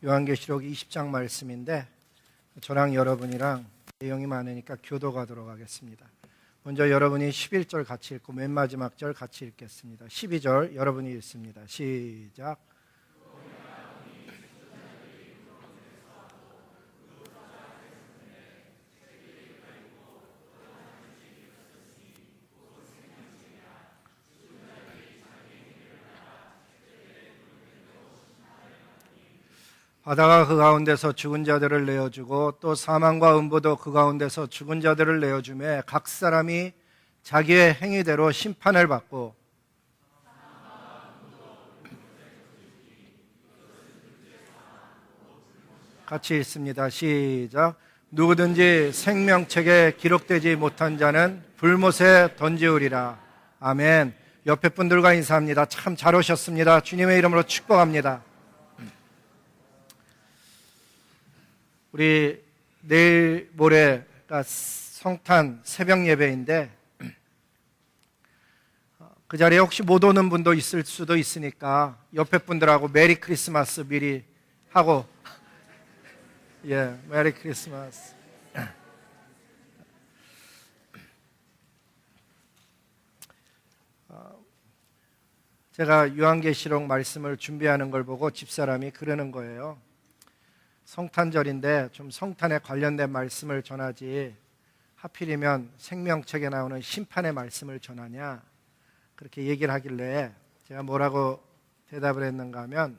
요한계시록 20장 말씀인데 저랑 여러분이랑 내용이 많으니까 교도가도록 하겠습니다. 먼저 여러분이 11절 같이 읽고 맨 마지막 절 같이 읽겠습니다. 12절 여러분이 읽습니다. 시작. 바다가 그 가운데서 죽은 자들을 내어주고 또 사망과 음부도 그 가운데서 죽은 자들을 내어주매 각 사람이 자기의 행위대로 심판을 받고 같이 읽습니다. 시작. 누구든지 생명책에 기록되지 못한 자는 불못에 던지우리라. 아멘. 옆에 분들과 인사합니다. 참 잘 오셨습니다. 주님의 이름으로 축복합니다. 우리 내일 모레가 성탄 새벽 예배인데 그 자리에 혹시 못 오는 분도 있을 수도 있으니까 옆에 분들하고 메리 크리스마스 미리 하고 메리 크리스마스. 제가 요한계시록 말씀을 준비하는 걸 보고 집사람이 그러는 거예요. 성탄절인데 좀 성탄에 관련된 말씀을 전하지 하필이면 생명책에 나오는 심판의 말씀을 전하냐 그렇게 얘기를 하길래 제가 뭐라고 대답을 했는가 하면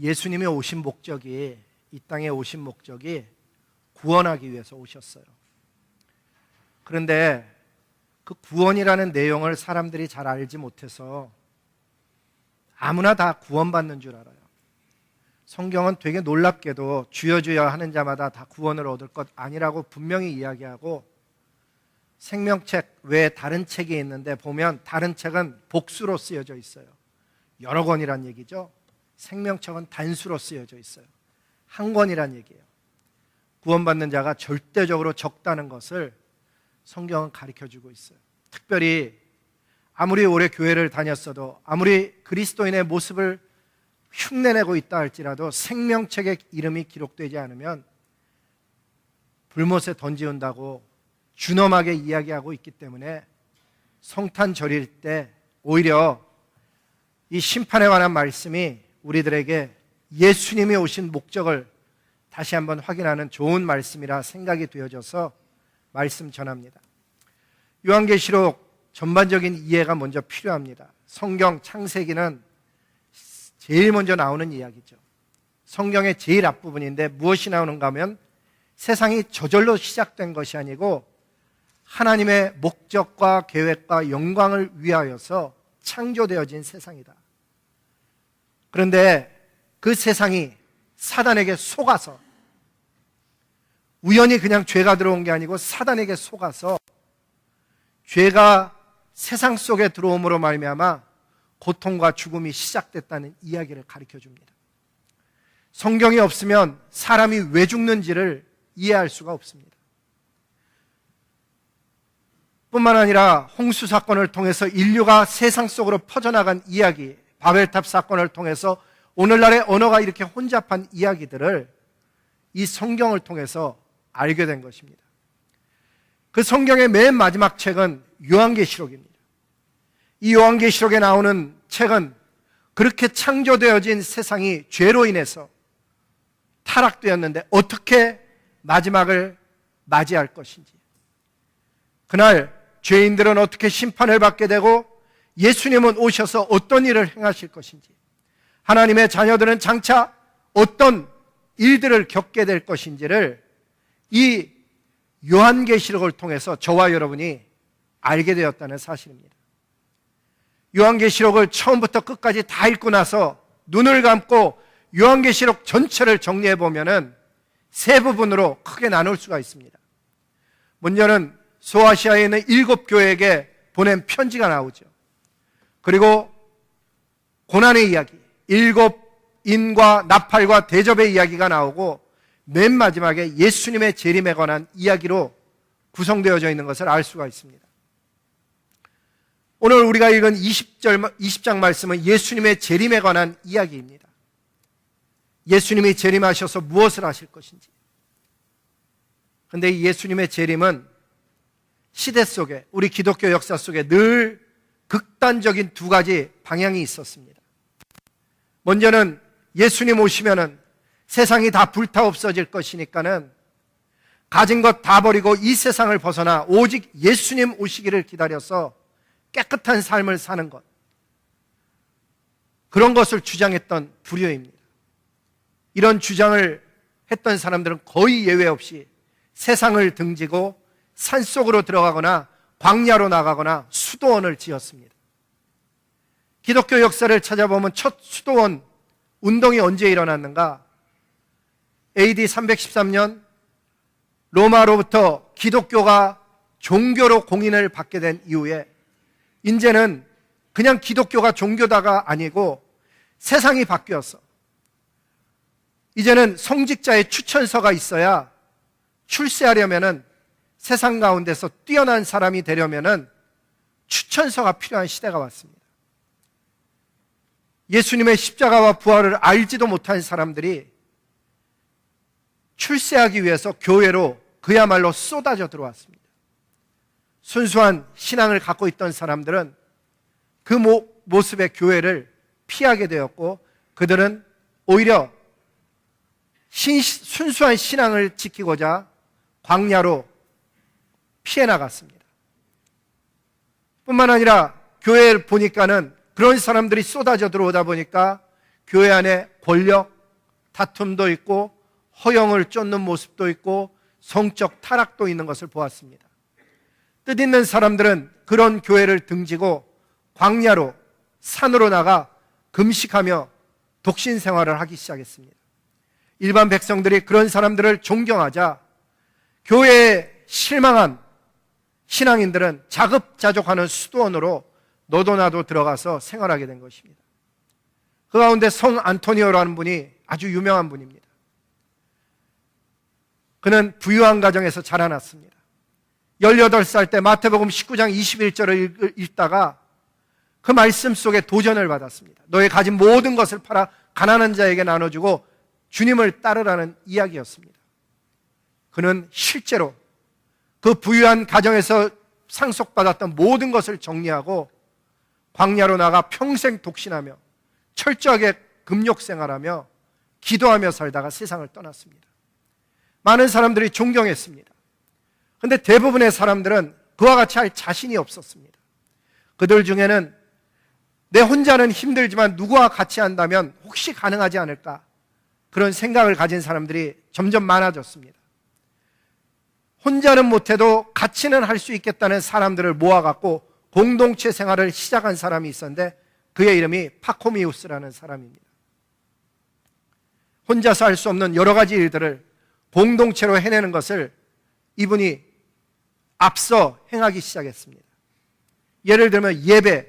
예수님이 오신 목적이 이 땅에 오신 목적이 구원하기 위해서 오셨어요. 그런데 그 구원이라는 내용을 사람들이 잘 알지 못해서 아무나 다 구원받는 줄 알아요. 성경은 되게 놀랍게도 주여 주여 하는 자마다 다 구원을 얻을 것 아니라고 분명히 이야기하고 생명책 외에 다른 책이 있는데 보면 다른 책은 복수로 쓰여져 있어요. 여러 권이란 얘기죠. 생명책은 단수로 쓰여져 있어요. 한 권이란 얘기예요. 구원받는 자가 절대적으로 적다는 것을 성경은 가르쳐주고 있어요. 특별히 아무리 오래 교회를 다녔어도 아무리 그리스도인의 모습을 흉내내고 있다 할지라도 생명책에 이름이 기록되지 않으면 불못에 던지운다고 준엄하게 이야기하고 있기 때문에 성탄절일 때 오히려 이 심판에 관한 말씀이 우리들에게 예수님이 오신 목적을 다시 한번 확인하는 좋은 말씀이라 생각이 되어져서 말씀 전합니다. 요한계시록 전반적인 이해가 먼저 필요합니다. 성경 창세기는 제일 먼저 나오는 이야기죠. 성경의 제일 앞부분인데 무엇이 나오는가 하면 세상이 저절로 시작된 것이 아니고 하나님의 목적과 계획과 영광을 위하여서 창조되어진 세상이다. 그런데 그 세상이 사단에게 속아서 우연히 그냥 죄가 들어온 게 아니고 사단에게 속아서 죄가 세상 속에 들어옴으로 말미암아 고통과 죽음이 시작됐다는 이야기를 가르쳐 줍니다. 성경이 없으면 사람이 왜 죽는지를 이해할 수가 없습니다. 뿐만 아니라 홍수 사건을 통해서 인류가 세상 속으로 퍼져나간 이야기, 바벨탑 사건을 통해서 오늘날의 언어가 이렇게 혼잡한 이야기들을 이 성경을 통해서 알게 된 것입니다. 그 성경의 맨 마지막 책은 요한계시록입니다. 이 요한계시록에 나오는 책은 그렇게 창조되어진 세상이 죄로 인해서 타락되었는데 어떻게 마지막을 맞이할 것인지, 그날 죄인들은 어떻게 심판을 받게 되고 예수님은 오셔서 어떤 일을 행하실 것인지, 하나님의 자녀들은 장차 어떤 일들을 겪게 될 것인지를 이 요한계시록을 통해서 저와 여러분이 알게 되었다는 사실입니다. 요한계시록을 처음부터 끝까지 다 읽고 나서 눈을 감고 요한계시록 전체를 정리해 보면은 세 부분으로 크게 나눌 수가 있습니다. 먼저는 소아시아에 있는 7교회에게 보낸 편지가 나오죠. 그리고 고난의 이야기, 7인과 나팔과 대접의 이야기가 나오고 맨 마지막에 예수님의 재림에 관한 이야기로 구성되어져 있는 것을 알 수가 있습니다. 오늘 우리가 읽은 20장 말씀은 예수님의 재림에 관한 이야기입니다. 예수님이 재림하셔서 무엇을 하실 것인지. 그런데 이 예수님의 재림은 시대 속에, 우리 기독교 역사 속에 늘 극단적인 두 가지 방향이 있었습니다. 먼저는 예수님 오시면은 세상이 다 불타 없어질 것이니까는 가진 것 다 버리고 이 세상을 벗어나 오직 예수님 오시기를 기다려서 깨끗한 삶을 사는 것, 그런 것을 주장했던 부류입니다. 이런 주장을 했던 사람들은 거의 예외 없이 세상을 등지고 산속으로 들어가거나 광야로 나가거나 수도원을 지었습니다. 기독교 역사를 찾아보면 첫 수도원 운동이 언제 일어났는가? AD 313년 로마로부터 기독교가 종교로 공인을 받게 된 이후에 이제는 그냥 기독교가 종교다가 아니고 세상이 바뀌었어. 이제는 성직자의 추천서가 있어야 출세하려면은, 세상 가운데서 뛰어난 사람이 되려면은 추천서가 필요한 시대가 왔습니다. 예수님의 십자가와 부활을 알지도 못한 사람들이 출세하기 위해서 교회로 그야말로 쏟아져 들어왔습니다. 순수한 신앙을 갖고 있던 사람들은 그 모습의 교회를 피하게 되었고, 그들은 오히려 순수한 신앙을 지키고자 광야로 피해 나갔습니다. 뿐만 아니라 교회를 보니까는 그런 사람들이 쏟아져 들어오다 보니까 교회 안에 권력, 다툼도 있고 허영을 쫓는 모습도 있고 성적 타락도 있는 것을 보았습니다. 뜻있는 사람들은 그런 교회를 등지고 광야로, 산으로 나가 금식하며 독신 생활을 하기 시작했습니다. 일반 백성들이 그런 사람들을 존경하자 교회에 실망한 신앙인들은 자급자족하는 수도원으로 너도나도 들어가서 생활하게 된 것입니다. 그 가운데 성 안토니오라는 분이 아주 유명한 분입니다. 그는 부유한 가정에서 자라났습니다. 18살 때 마태복음 19장 21절을 읽다가 그 말씀 속에 도전을 받았습니다. 너의 가진 모든 것을 팔아 가난한 자에게 나눠주고 주님을 따르라는 이야기였습니다. 그는 실제로 그 부유한 가정에서 상속받았던 모든 것을 정리하고 광야로 나가 평생 독신하며 철저하게 금욕 생활하며 기도하며 살다가 세상을 떠났습니다. 많은 사람들이 존경했습니다. 그런데 대부분의 사람들은 그와 같이 할 자신이 없었습니다. 그들 중에는 내 혼자는 힘들지만 누구와 같이 한다면 혹시 가능하지 않을까, 그런 생각을 가진 사람들이 점점 많아졌습니다. 혼자는 못해도 같이는 할 수 있겠다는 사람들을 모아갖고 공동체 생활을 시작한 사람이 있었는데 그의 이름이 파코미우스라는 사람입니다. 혼자서 할 수 없는 여러 가지 일들을 공동체로 해내는 것을 이분이 앞서 행하기 시작했습니다. 예를 들면 예배,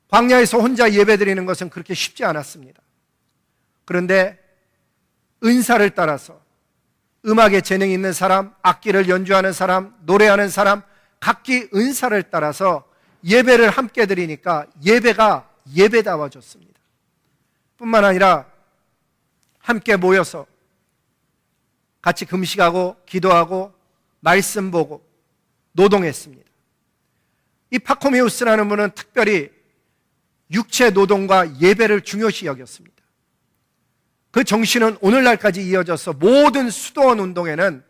광야에서 혼자 예배 드리는 것은 그렇게 쉽지 않았습니다. 그런데 은사를 따라서 음악에 재능이 있는 사람, 악기를 연주하는 사람, 노래하는 사람, 각기 은사를 따라서 예배를 함께 드리니까 예배가 예배다워졌습니다. 뿐만 아니라 함께 모여서 같이 금식하고 기도하고 말씀 보고 노동했습니다. 이 파코미우스라는 분은 특별히 육체 노동과 예배를 중요시 여겼습니다. 그 정신은 오늘날까지 이어져서 모든 수도원 운동에는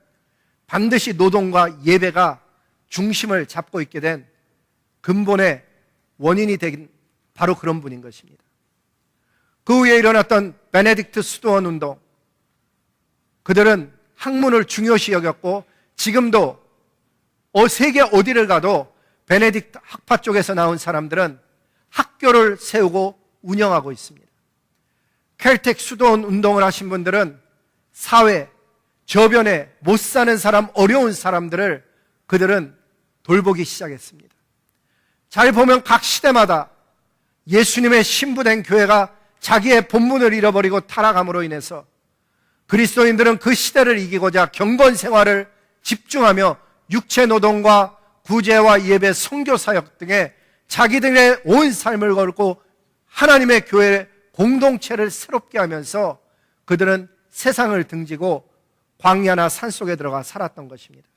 반드시 노동과 예배가 중심을 잡고 있게 된 근본의 원인이 된 바로 그런 분인 것입니다. 그 후에 일어났던 베네딕트 수도원 운동, 그들은 학문을 중요시 여겼고 지금도 세계 어디를 가도 베네딕트 학파 쪽에서 나온 사람들은 학교를 세우고 운영하고 있습니다. 켈텍 수도원 운동을 하신 분들은 사회, 저변에 못 사는 사람, 어려운 사람들을 그들은 돌보기 시작했습니다. 잘 보면 각 시대마다 예수님의 신부된 교회가 자기의 본분을 잃어버리고 타락함으로 인해서 그리스도인들은 그 시대를 이기고자 경건 생활을 집중하며 육체 노동과 구제와 예배, 선교 사역 등에 자기들의 온 삶을 걸고 하나님의 교회 공동체를 새롭게 하면서 그들은 세상을 등지고 광야나 산속에 들어가 살았던 것입니다.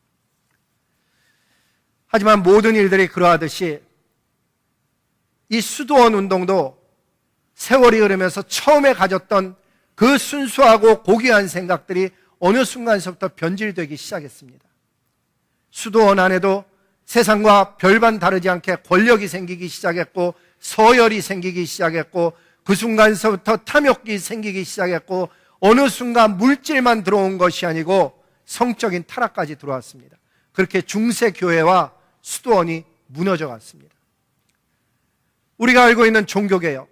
하지만 모든 일들이 그러하듯이 이 수도원 운동도 세월이 흐르면서 처음에 가졌던 그 순수하고 고귀한 생각들이 어느 순간서부터 변질되기 시작했습니다. 수도원 안에도 세상과 별반 다르지 않게 권력이 생기기 시작했고, 서열이 생기기 시작했고, 그 순간서부터 탐욕이 생기기 시작했고, 어느 순간 물질만 들어온 것이 아니고 성적인 타락까지 들어왔습니다. 그렇게 중세 교회와 수도원이 무너져 갔습니다. 우리가 알고 있는 종교개혁,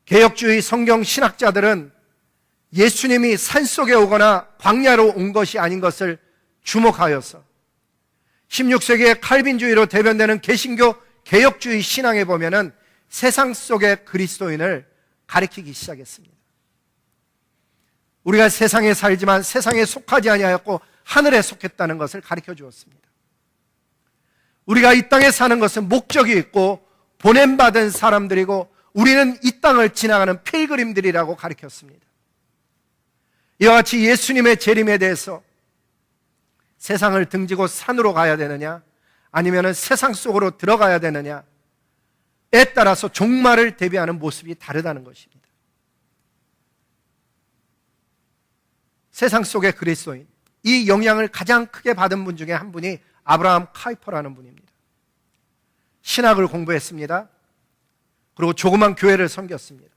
개혁주의 성경 신학자들은 예수님이 산속에 오거나 광야로 온 것이 아닌 것을 주목하여서 16세기의 칼빈주의로 대변되는 개신교 개혁주의 신앙에 보면은 세상 속의 그리스도인을 가리키기 시작했습니다. 우리가 세상에 살지만 세상에 속하지 아니하였고 하늘에 속했다는 것을 가르쳐 주었습니다. 우리가 이 땅에 사는 것은 목적이 있고 보냄받은 사람들이고 우리는 이 땅을 지나가는 필그림들이라고 가르쳤습니다. 이와 같이 예수님의 재림에 대해서 세상을 등지고 산으로 가야 되느냐 아니면 세상 속으로 들어가야 되느냐에 따라서 종말을 대비하는 모습이 다르다는 것입니다. 세상 속의 그리스도인, 이 영향을 가장 크게 받은 분 중에 한 분이 아브라함 카이퍼라는 분입니다. 신학을 공부했습니다. 그리고 조그만 교회를 섬겼습니다.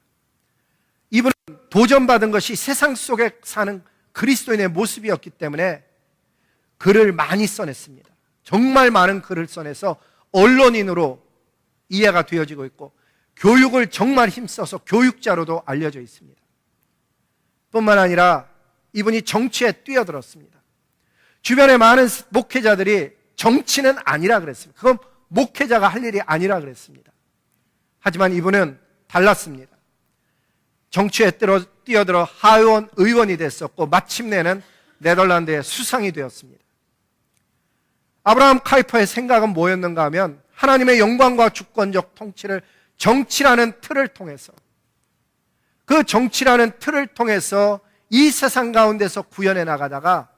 이분은 도전받은 것이 세상 속에 사는 그리스도인의 모습이었기 때문에 글을 많이 써냈습니다. 정말 많은 글을 써내서 언론인으로 이해가 되어지고 있고 교육을 정말 힘써서 교육자로도 알려져 있습니다. 뿐만 아니라 이분이 정치에 뛰어들었습니다. 주변에 많은 목회자들이 정치는 아니라 그랬습니다. 그건 목회자가 할 일이 아니라 그랬습니다. 하지만 이분은 달랐습니다. 정치에 뛰어들어 하원 의원이 됐었고 마침내는 네덜란드의 수상이 되었습니다. 아브라함 카이퍼의 생각은 뭐였는가 하면 하나님의 영광과 주권적 통치를 정치라는 틀을 통해서 그 정치라는 틀을 통해서 이 세상 가운데서 구현해 나가다가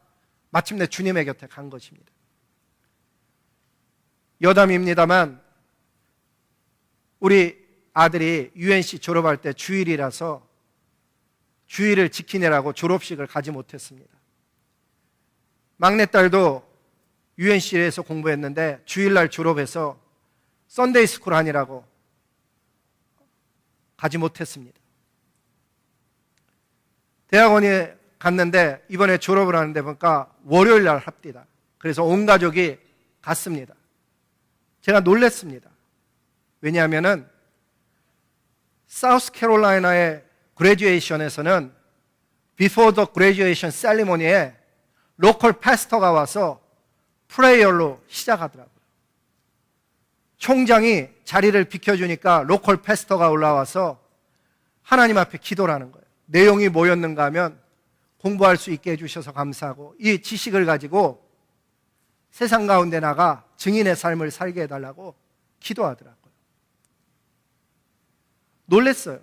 마침내 주님의 곁에 간 것입니다. 여담입니다만 우리 아들이 UNC 졸업할 때 주일이라서 주일을 지키느라고 졸업식을 가지 못했습니다. 막내딸도 UNC에서 공부했는데 주일날 졸업해서 썬데이 스쿨 아니라고 가지 못했습니다. 대학원에 갔는데 이번에 졸업을 하는데 보니까 월요일날 합디다. 그래서 온 가족이 갔습니다. 제가 놀랐습니다. 왜냐하면은 사우스캐롤라이나의 그레듀에이션에서는 Before the Graduation Ceremony에 로컬 패스터가 와서 프레이어로 시작하더라고요. 총장이 자리를 비켜주니까 로컬 패스터가 올라와서 하나님 앞에 기도를 하는 거예요. 내용이 뭐였는가 하면 공부할 수 있게 해주셔서 감사하고 이 지식을 가지고 세상 가운데 나가 증인의 삶을 살게 해달라고 기도하더라고요. 놀랬어요.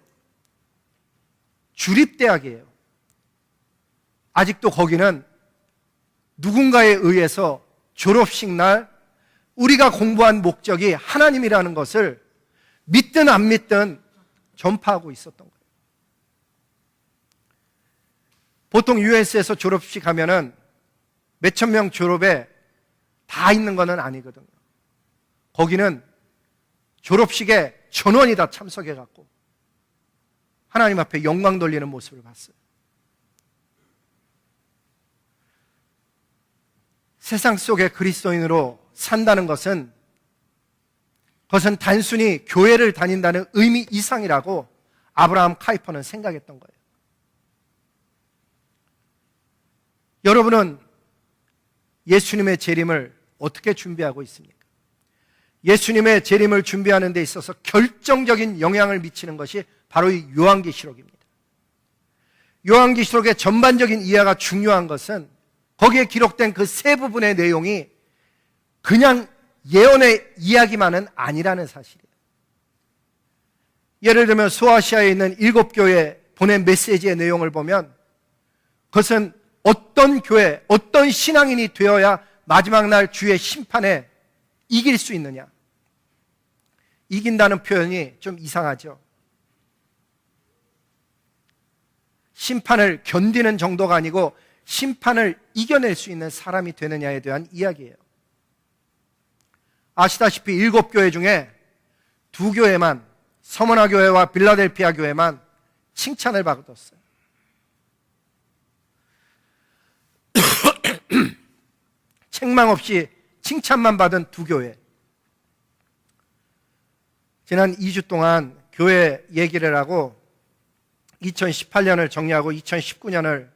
주립대학이에요. 아직도 거기는 누군가에 의해서 졸업식 날 우리가 공부한 목적이 하나님이라는 것을 믿든 안 믿든 전파하고 있었던 거예요. 보통 US에서 졸업식 하면은 몇천 명 졸업에 다 있는 것은 아니거든요. 거기는 졸업식에 전원이 다 참석해갖고 하나님 앞에 영광 돌리는 모습을 봤어요. 세상 속의 그리스도인으로 산다는 것은 그것은 단순히 교회를 다닌다는 의미 이상이라고 아브라함 카이퍼는 생각했던 거예요. 여러분은 예수님의 재림을 어떻게 준비하고 있습니까? 예수님의 재림을 준비하는 데 있어서 결정적인 영향을 미치는 것이 바로 이 요한계시록입니다. 요한계시록의 전반적인 이해가 중요한 것은 거기에 기록된 그 세 부분의 내용이 그냥 예언의 이야기만은 아니라는 사실이에요. 예를 들면 소아시아에 있는 7 교회 보낸 메시지의 내용을 보면 그것은 어떤 교회, 어떤 신앙인이 되어야 마지막 날 주의 심판에 이길 수 있느냐. 이긴다는 표현이 좀 이상하죠. 심판을 견디는 정도가 아니고 심판을 이겨낼 수 있는 사람이 되느냐에 대한 이야기예요. 아시다시피 7교회 중에 2교회만, 서머나 교회와 빌라델피아 교회만 칭찬을 받았어요. 책망 없이 칭찬만 받은 2교회. 지난 2주 동안 교회 얘기를 하고 2018년을 정리하고 2019년을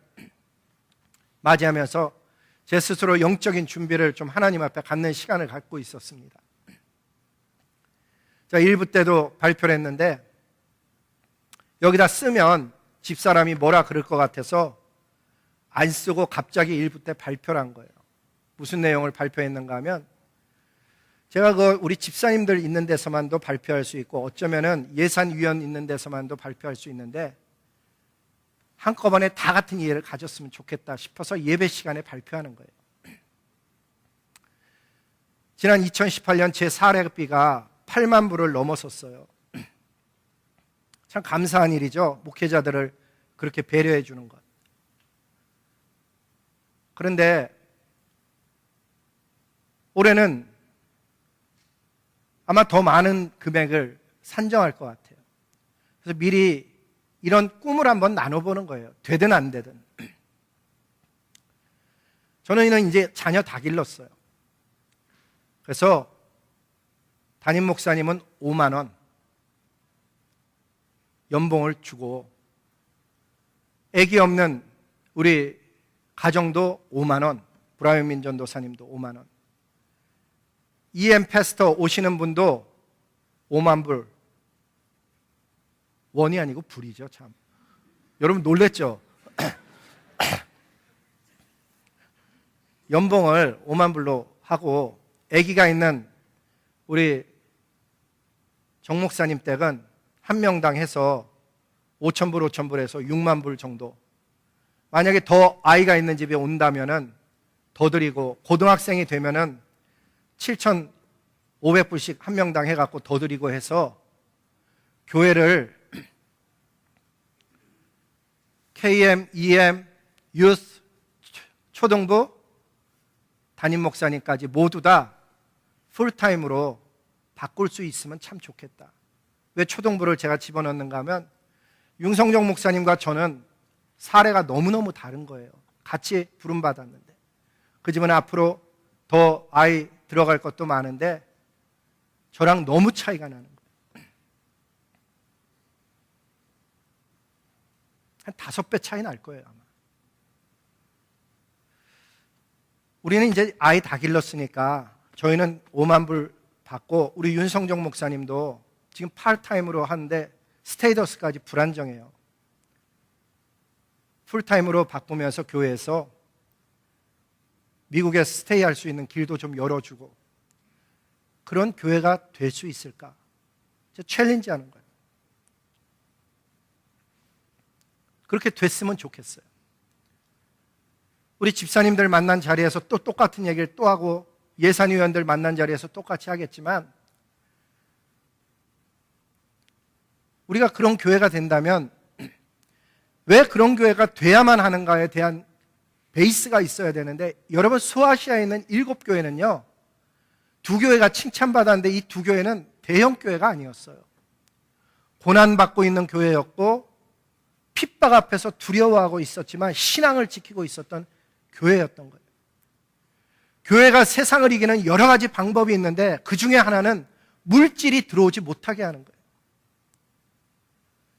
맞이하면서 제 스스로 영적인 준비를 좀 하나님 앞에 갖는 시간을 갖고 있었습니다. 자, 1부 때도 발표를 했는데 여기다 쓰면 집사람이 뭐라 그럴 것 같아서 안 쓰고 갑자기 1부 때 발표를 한 거예요. 무슨 내용을 발표했는가 하면 제가 우리 집사님들 있는 데서만도 발표할 수 있고 어쩌면은 예산위원 있는 데서만도 발표할 수 있는데 한꺼번에 다 같은 이해를 가졌으면 좋겠다 싶어서 예배 시간에 발표하는 거예요. 지난 2018년 제 사례비가 8만 불을 넘었었어요. 참 감사한 일이죠. 목회자들을 그렇게 배려해 주는 것. 그런데 올해는 아마 더 많은 금액을 산정할 것 같아요. 그래서 미리 이런 꿈을 한번 나눠보는 거예요. 되든 안 되든. 저는 이제 자녀 다 길렀어요. 그래서 담임 목사님은 5만 원 연봉을 주고 아기 없는 우리 가정도 5만 원, 브라이언 민전도사님도 5만 원, EM 패스터 오시는 분도 5만 불, 원이 아니고 불이죠. 참 여러분 놀랬죠? 연봉을 5만 불로 하고 아기가 있는 우리 정 목사님 댁은 한 명당 해서 5천 불, 5천 불 해서 6만 불 정도. 만약에 더 아이가 있는 집에 온다면은 더 드리고 고등학생이 되면은 7,500불씩 한 명당 해갖고 더 드리고 해서 교회를 KM, EM, 유스, 초등부, 담임 목사님까지 모두 다 풀타임으로 바꿀 수 있으면 참 좋겠다. 왜 초등부를 제가 집어넣는가 하면 윤성정 목사님과 저는 사례가 너무너무 다른 거예요. 같이 부름받았는데 그 집은 앞으로 더 아이 들어갈 것도 많은데 저랑 너무 차이가 나는 거예요. 한 5배 차이 날 거예요 아마. 우리는 이제 아이 다 길렀으니까 저희는 5만 불 받고 우리 윤성정 목사님도 지금 파트타임으로 하는데 스테이터스까지 불안정해요. 풀타임으로 바꾸면서 교회에서 미국에 스테이할 수 있는 길도 좀 열어주고 그런 교회가 될 수 있을까? 챌린지하는 거예요. 그렇게 됐으면 좋겠어요. 우리 집사님들 만난 자리에서 또 똑같은 얘기를 또 하고 예산위원들 만난 자리에서 똑같이 하겠지만 우리가 그런 교회가 된다면 왜 그런 교회가 돼야만 하는가에 대한 베이스가 있어야 되는데 여러분 소아시아에 있는 7교회는요 2교회가 칭찬받았는데 이 2교회는 대형 교회가 아니었어요. 고난받고 있는 교회였고 핍박 앞에서 두려워하고 있었지만 신앙을 지키고 있었던 교회였던 거예요. 교회가 세상을 이기는 여러 가지 방법이 있는데 그 중에 하나는 물질이 들어오지 못하게 하는 거예요.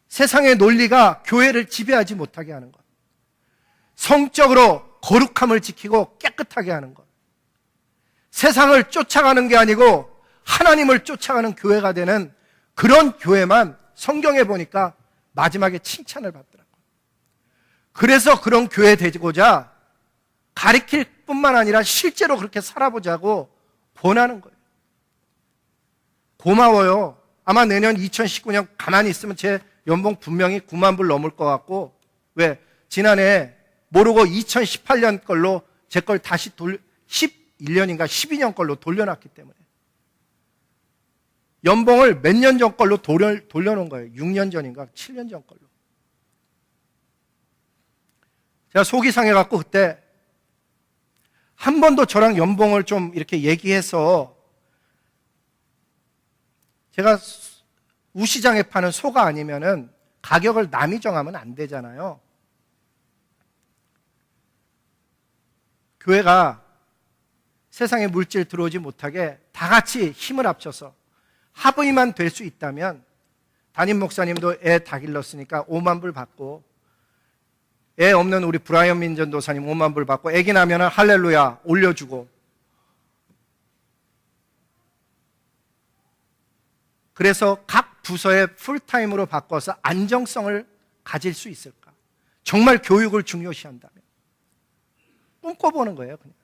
세상의 논리가 교회를 지배하지 못하게 하는 것. 성적으로 거룩함을 지키고 깨끗하게 하는 것. 세상을 쫓아가는 게 아니고 하나님을 쫓아가는 교회가 되는 그런 교회만 성경에 보니까 마지막에 칭찬을 받더라고요. 그래서 그런 교회 되고자 가리킬 뿐만 아니라 실제로 그렇게 살아보자고 권하는 거예요. 고마워요. 아마 내년 2019년 가만히 있으면 제 연봉 분명히 9만 불 넘을 것 같고, 왜? 지난해 모르고 2018년 걸로 제 걸 다시 11년인가 12년 걸로 돌려놨기 때문에. 연봉을 몇 년 전 걸로 돌려놓은 거예요. 6년 전인가 7년 전 걸로. 제가 속이 상해갖고 그때 한 번도 저랑 연봉을 좀 이렇게 얘기해서, 제가 우시장에 파는 소가 아니면은 가격을 남이 정하면 안 되잖아요. 교회가 세상에 물질 들어오지 못하게 다 같이 힘을 합쳐서 합의만 될 수 있다면, 담임 목사님도 애 다 길렀으니까 5만 불 받고, 애 없는 우리 브라이언 민전도사님 5만 불 받고, 애기 나면 할렐루야 올려주고, 그래서 각 부서에 풀타임으로 바꿔서 안정성을 가질 수 있을까? 정말 교육을 중요시한다면 꿈꿔보는 거예요, 그냥.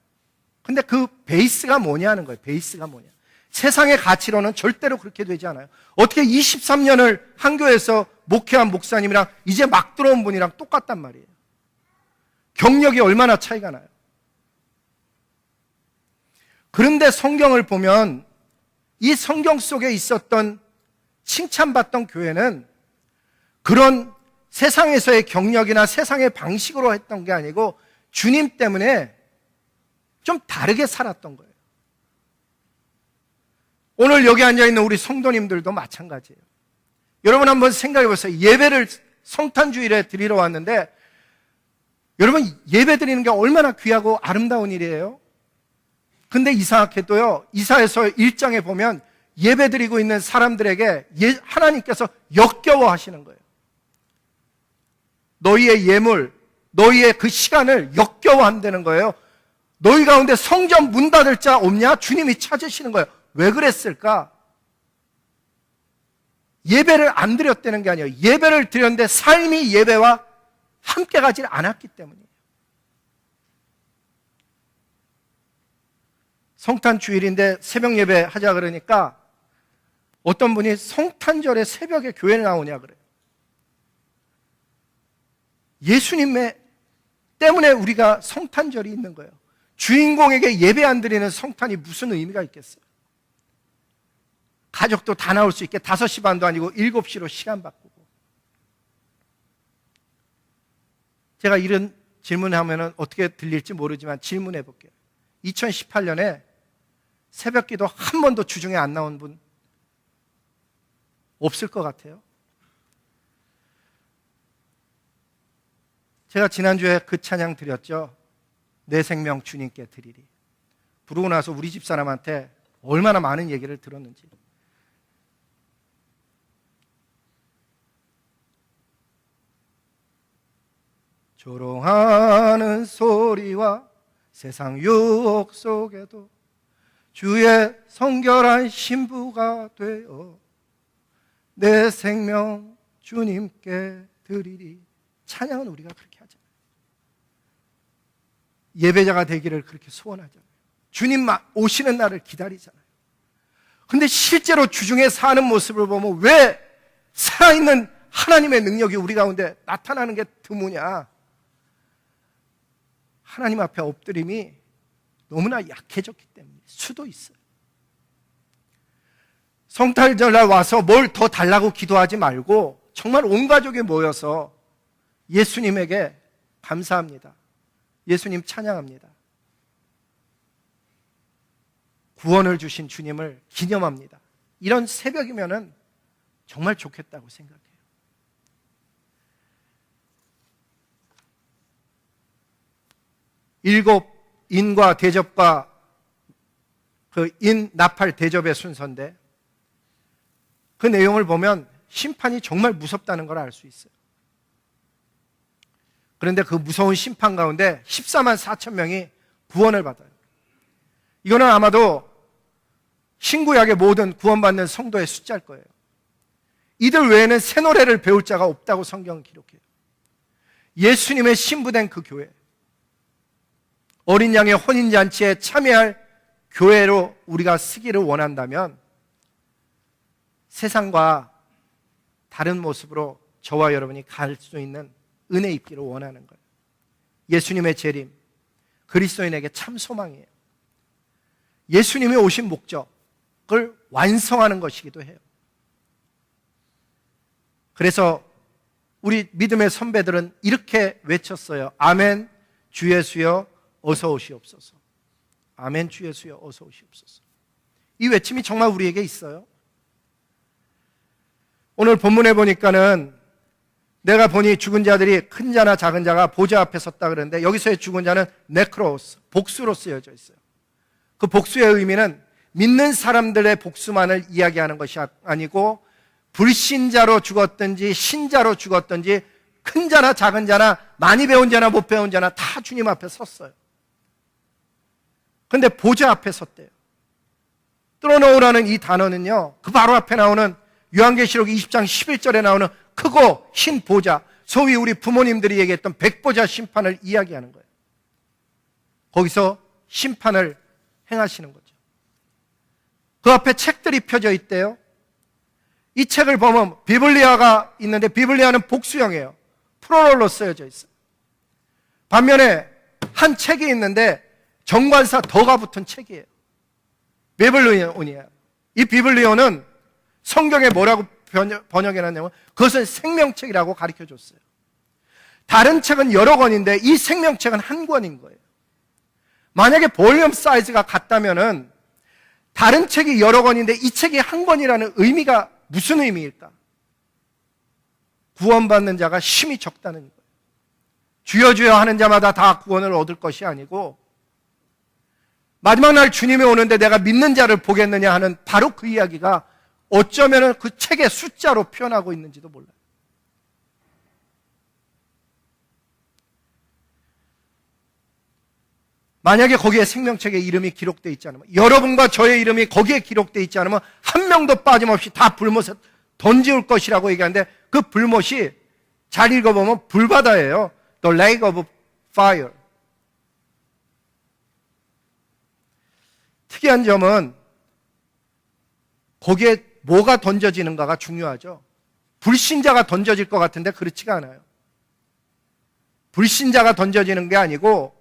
근데 그 베이스가 뭐냐는 거예요. 베이스가 뭐냐. 세상의 가치로는 절대로 그렇게 되지 않아요. 어떻게 23년을 한 교회에서 목회한 목사님이랑 이제 막 들어온 분이랑 똑같단 말이에요. 경력이 얼마나 차이가 나요. 그런데 성경을 보면 이 성경 속에 있었던 칭찬받던 교회는 그런 세상에서의 경력이나 세상의 방식으로 했던 게 아니고 주님 때문에 좀 다르게 살았던 거예요. 오늘 여기 앉아있는 우리 성도님들도 마찬가지예요. 여러분 한번 생각해 보세요. 예배를 성탄주일에 드리러 왔는데, 여러분 예배 드리는 게 얼마나 귀하고 아름다운 일이에요. 근데 이상하게도요, 이사야서 1장에 보면 예배 드리고 있는 사람들에게 하나님께서 역겨워 하시는 거예요. 너희의 예물, 너희의 그 시간을 역겨워 한다는 거예요. 너희 가운데 성전 문 닫을 자 없냐? 주님이 찾으시는 거예요. 왜 그랬을까? 예배를 안 드렸다는 게 아니에요. 예배를 드렸는데 삶이 예배와 함께 가지 않았기 때문이에요. 성탄 주일인데 새벽 예배 하자 그러니까 어떤 분이 성탄절에 새벽에 교회에 나오냐 그래요. 예수님 때문에 우리가 성탄절이 있는 거예요. 주인공에게 예배 안 드리는 성탄이 무슨 의미가 있겠어요? 가족도 다 나올 수 있게 5시 반도 아니고 7시로 시간 바꾸고. 제가 이런 질문하면 어떻게 들릴지 모르지만 질문해 볼게요. 2018년에 새벽 기도 한 번도 주중에 안 나온 분 없을 것 같아요. 제가 지난주에 그 찬양 드렸죠. 내 생명 주님께 드리리. 부르고 나서 우리 집사람한테 얼마나 많은 얘기를 들었는지. 조롱하는 소리와 세상 유혹 속에도 주의 성결한 신부가 되어 내 생명 주님께 드리리. 찬양은 우리가 그렇게 하잖아요. 예배자가 되기를 그렇게 소원하잖아요. 주님 오시는 날을 기다리잖아요. 근데 실제로 주중에 사는 모습을 보면 왜 살아있는 하나님의 능력이 우리 가운데 나타나는 게 드무냐? 하나님 앞에 엎드림이 너무나 약해졌기 때문에 수도 있어요. 성탄절날 와서 뭘 더 달라고 기도하지 말고 정말 온 가족이 모여서 예수님에게 감사합니다. 예수님 찬양합니다. 구원을 주신 주님을 기념합니다. 이런 새벽이면은 정말 좋겠다고 생각해요. 일곱 인과 대접과 그 인 나팔 대접의 순서인데 그 내용을 보면 심판이 정말 무섭다는 걸 알 수 있어요. 그런데 그 무서운 심판 가운데 14만 4천 명이 구원을 받아요. 이거는 아마도 신구약의 모든 구원받는 성도의 숫자일 거예요. 이들 외에는 새 노래를 배울 자가 없다고 성경은 기록해요. 예수님의 신부된 그 교회, 어린 양의 혼인잔치에 참여할 교회로 우리가 쓰기를 원한다면 세상과 다른 모습으로 저와 여러분이 갈 수 있는 은혜 입기를 원하는 거예요. 예수님의 재림, 그리스도인에게 참 소망이에요. 예수님이 오신 목적을 완성하는 것이기도 해요. 그래서 우리 믿음의 선배들은 이렇게 외쳤어요. 아멘, 주 예수여 어서 오시옵소서. 아멘, 주 예수여 어서 오시옵소서. 이 외침이 정말 우리에게 있어요. 오늘 본문에 보니까는 내가 보니 죽은 자들이 큰 자나 작은 자가 보좌 앞에 섰다 그러는데 여기서의 죽은 자는 네크로스, 복수로 쓰여져 있어요. 그 복수의 의미는 믿는 사람들의 복수만을 이야기하는 것이 아니고 불신자로 죽었든지 신자로 죽었든지 큰 자나 작은 자나 많이 배운 자나 못 배운 자나 다 주님 앞에 섰어요. 그런데 보좌 앞에 섰대요. 뚫어놓으라는 이 단어는요, 그 바로 앞에 나오는 요한계시록 20장 11절에 나오는 크고 흰 보좌, 소위 우리 부모님들이 얘기했던 백보자 심판을 이야기하는 거예요. 거기서 심판을 행하시는 거죠. 그 앞에 책들이 펴져 있대요. 이 책을 보면 비블리아가 있는데 비블리아는 복수형이에요. 프로롤로 쓰여져 있어요. 반면에 한 책이 있는데 정관사 더가 붙은 책이에요. 비블리온이에요. 이 비블리온은 성경에 뭐라고 번역해놨냐면 그것은 생명책이라고 가르쳐줬어요. 다른 책은 여러 권인데 이 생명책은 한 권인 거예요. 만약에 볼륨 사이즈가 같다면은 다른 책이 여러 권인데 이 책이 한 권이라는 의미가 무슨 의미일까? 구원받는 자가 심히 적다는 거예요. 주여 주여 하는 자마다 다 구원을 얻을 것이 아니고 마지막 날 주님이 오는데 내가 믿는 자를 보겠느냐 하는 바로 그 이야기가 어쩌면 그 책의 숫자로 표현하고 있는지도 몰라요. 만약에 거기에 생명책의 이름이 기록되어 있지 않으면, 여러분과 저의 이름이 거기에 기록되어 있지 않으면 한 명도 빠짐없이 다 불못에 던지올 것이라고 얘기하는데 그 불못이 잘 읽어보면 불바다예요. The lake of fire. 특이한 점은 거기에 뭐가 던져지는가가 중요하죠. 불신자가 던져질 것 같은데 그렇지가 않아요. 불신자가 던져지는 게 아니고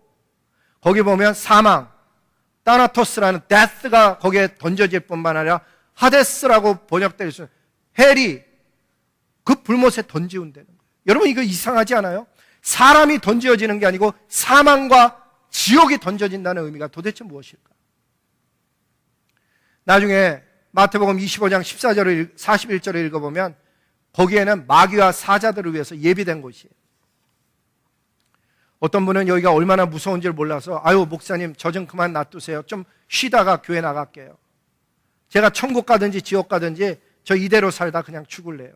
거기 보면 사망, 타나토스라는 death가 거기에 던져질 뿐만 아니라 하데스라고 번역되어 있어요. 헬이 그 불못에 던지운다는 거예요. 여러분 이거 이상하지 않아요? 사람이 던져지는 게 아니고 사망과 지옥이 던져진다는 의미가 도대체 무엇일까? 나중에 마태복음 25장 14절을 41절을 읽어보면 거기에는 마귀와 사자들을 위해서 예비된 곳이에요. 어떤 분은 여기가 얼마나 무서운지를 몰라서 아유 목사님 저 좀 그만 놔두세요. 좀 쉬다가 교회 나갈게요. 제가 천국 가든지 지옥 가든지 저 이대로 살다 그냥 죽을래요.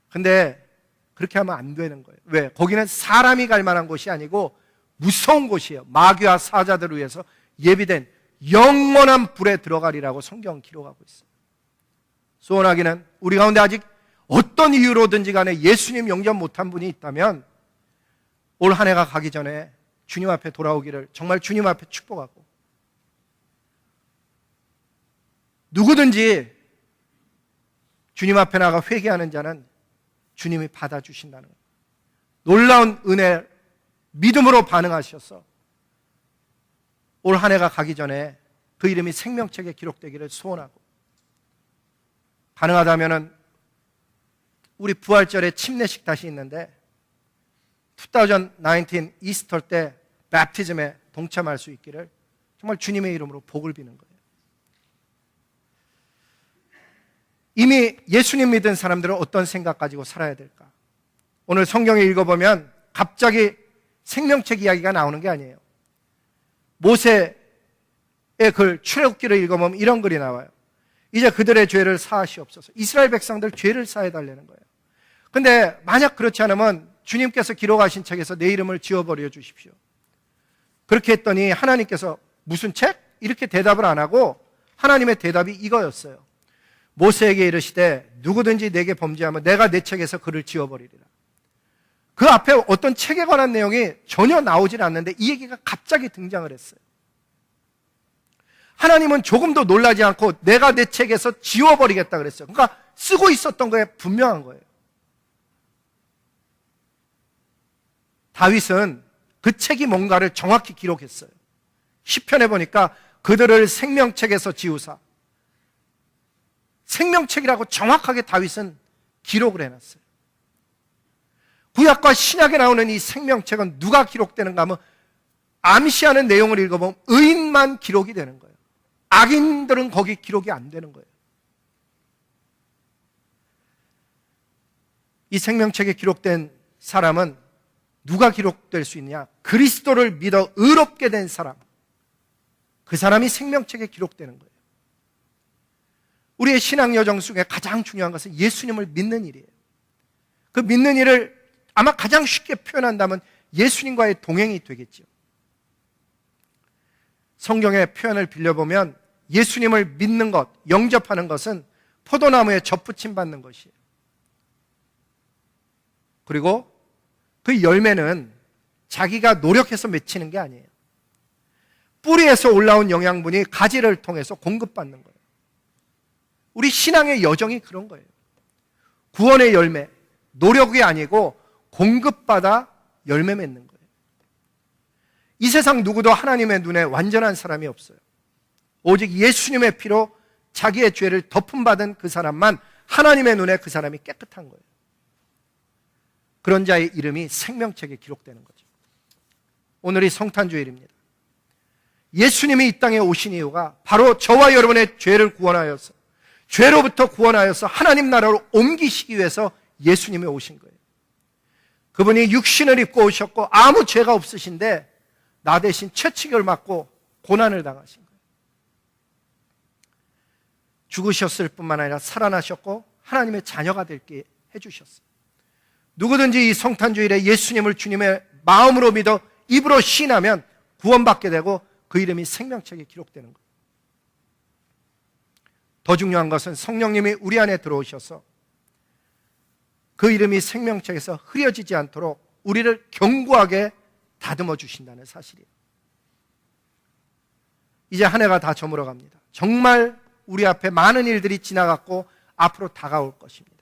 근데 그렇게 하면 안 되는 거예요. 왜? 거기는 사람이 갈 만한 곳이 아니고 무서운 곳이에요. 마귀와 사자들을 위해서 예비된 영원한 불에 들어가리라고 성경 기록하고 있어요. 소원하기는 우리 가운데 아직 어떤 이유로든지 간에 예수님 영접 못한 분이 있다면 올 한 해가 가기 전에 주님 앞에 돌아오기를 정말 주님 앞에 축복하고, 누구든지 주님 앞에 나가 회개하는 자는 주님이 받아주신다는 거예요. 놀라운 은혜, 믿음으로 반응하셔서 올 한 해가 가기 전에 그 이름이 생명책에 기록되기를 소원하고, 가능하다면 우리 부활절에 침례식 다시 있는데 2019 이스터 때 랩티즘에 동참할 수 있기를 정말 주님의 이름으로 복을 비는 거예요. 이미 예수님 믿은 사람들은 어떤 생각 가지고 살아야 될까? 오늘 성경에 읽어보면 갑자기 생명책 이야기가 나오는 게 아니에요. 모세의 글 출애굽기를 읽어보면 이런 글이 나와요. 이제 그들의 죄를 사하시옵소서. 이스라엘 백성들 죄를 사해달라는 거예요. 근데 만약 그렇지 않으면 주님께서 기록하신 책에서 내 이름을 지워버려 주십시오. 그렇게 했더니 하나님께서 무슨 책? 이렇게 대답을 안 하고 하나님의 대답이 이거였어요. 모세에게 이르시되 누구든지 내게 범죄하면 내가 내 책에서 그를 지워버리리라. 그 앞에 어떤 책에 관한 내용이 전혀 나오질 않는데 이 얘기가 갑자기 등장을 했어요. 하나님은 조금도 놀라지 않고 내가 내 책에서 지워버리겠다 그랬어요. 그러니까 쓰고 있었던 거에 분명한 거예요. 다윗은 그 책이 뭔가를 정확히 기록했어요. 시편에 보니까 그들을 생명책에서 지우사, 생명책이라고 정확하게 다윗은 기록을 해놨어요. 구약과 신약에 나오는 이 생명책은 누가 기록되는가 하면 암시하는 내용을 읽어보면 의인만 기록이 되는 거예요. 악인들은 거기 기록이 안 되는 거예요. 이 생명책에 기록된 사람은 누가 기록될 수 있냐? 그리스도를 믿어 의롭게 된 사람, 그 사람이 생명책에 기록되는 거예요. 우리의 신앙 여정 속에 가장 중요한 것은 예수님을 믿는 일이에요. 그 믿는 일을 아마 가장 쉽게 표현한다면 예수님과의 동행이 되겠죠. 성경의 표현을 빌려보면 예수님을 믿는 것, 영접하는 것은 포도나무에 젖붙임 받는 것이에요. 그리고 그 열매는 자기가 노력해서 맺히는 게 아니에요. 뿌리에서 올라온 영양분이 가지를 통해서 공급받는 거예요. 우리 신앙의 여정이 그런 거예요. 구원의 열매, 노력이 아니고 공급받아 열매 맺는 거예요. 이 세상 누구도 하나님의 눈에 완전한 사람이 없어요. 오직 예수님의 피로 자기의 죄를 덮음받은 그 사람만 하나님의 눈에 그 사람이 깨끗한 거예요. 그런 자의 이름이 생명책에 기록되는 거죠. 오늘이 성탄주일입니다. 예수님이 이 땅에 오신 이유가 바로 저와 여러분의 죄를 구원하여서, 죄로부터 구원하여서 하나님 나라로 옮기시기 위해서 예수님이 오신 거예요. 그분이 육신을 입고 오셨고 아무 죄가 없으신데 나 대신 채찍을 맞고 고난을 당하신 거예요. 죽으셨을 뿐만 아니라 살아나셨고 하나님의 자녀가 되게 해주셨어요. 누구든지 이 성탄주일에 예수님을 주님의 마음으로 믿어 입으로 시인하면 구원받게 되고 그 이름이 생명책에 기록되는 거예요. 더 중요한 것은 성령님이 우리 안에 들어오셔서 그 이름이 생명책에서 흐려지지 않도록 우리를 견고하게 다듬어 주신다는 사실이에요. 이제 한 해가 다 저물어 갑니다. 정말 우리 앞에 많은 일들이 지나갔고 앞으로 다가올 것입니다.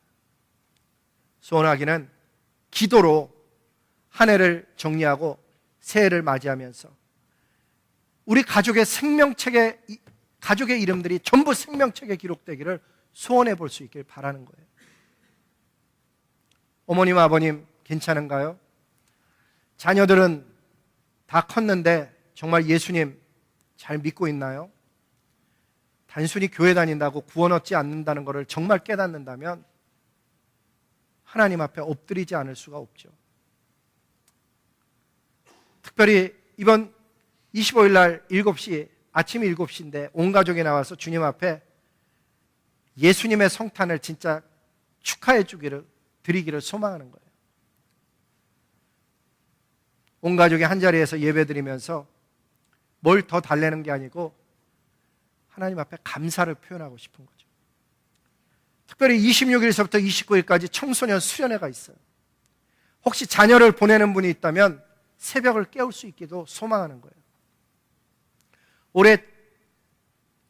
소원하기는 기도로 한 해를 정리하고 새해를 맞이하면서 우리 가족의 생명책에, 가족의 이름들이 전부 생명책에 기록되기를 소원해 볼 수 있길 바라는 거예요. 어머님, 아버님 괜찮은가요? 자녀들은 다 컸는데 정말 예수님 잘 믿고 있나요? 단순히 교회 다닌다고 구원 얻지 않는다는 것을 정말 깨닫는다면 하나님 앞에 엎드리지 않을 수가 없죠. 특별히 이번 25일 날 7시, 아침 7시인데 온 가족이 나와서 주님 앞에 예수님의 성탄을 진짜 축하해 주기를, 드리기를 소망하는 거예요. 온 가족이 한자리에서 예배드리면서 뭘 더 달래는 게 아니고 하나님 앞에 감사를 표현하고 싶은 거죠. 특별히 26일서부터 29일까지 청소년 수련회가 있어요. 혹시 자녀를 보내는 분이 있다면 새벽을 깨울 수 있기도 소망하는 거예요. 올해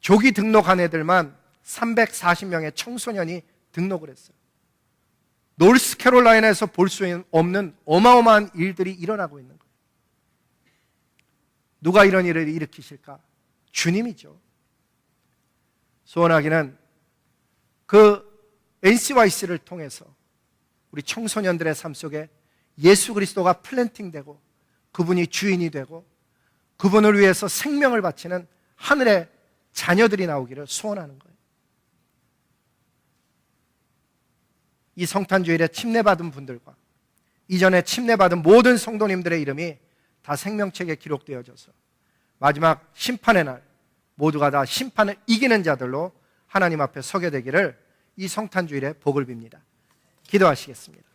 조기 등록한 애들만 340명의 청소년이 등록을 했어요. 노스캐롤라이나에서 볼 수 없는 어마어마한 일들이 일어나고 있는 거예요. 누가 이런 일을 일으키실까? 주님이죠. 소원하기는 그 NCYC를 통해서 우리 청소년들의 삶 속에 예수 그리스도가 플랜팅되고 그분이 주인이 되고 그분을 위해서 생명을 바치는 하늘의 자녀들이 나오기를 소원하는 거예요. 이 성탄주일에 침례받은 분들과 이전에 침례받은 모든 성도님들의 이름이 다 생명책에 기록되어져서 마지막 심판의 날 모두가 다 심판을 이기는 자들로 하나님 앞에 서게 되기를 이 성탄주일에 복을 빕니다. 기도하시겠습니다.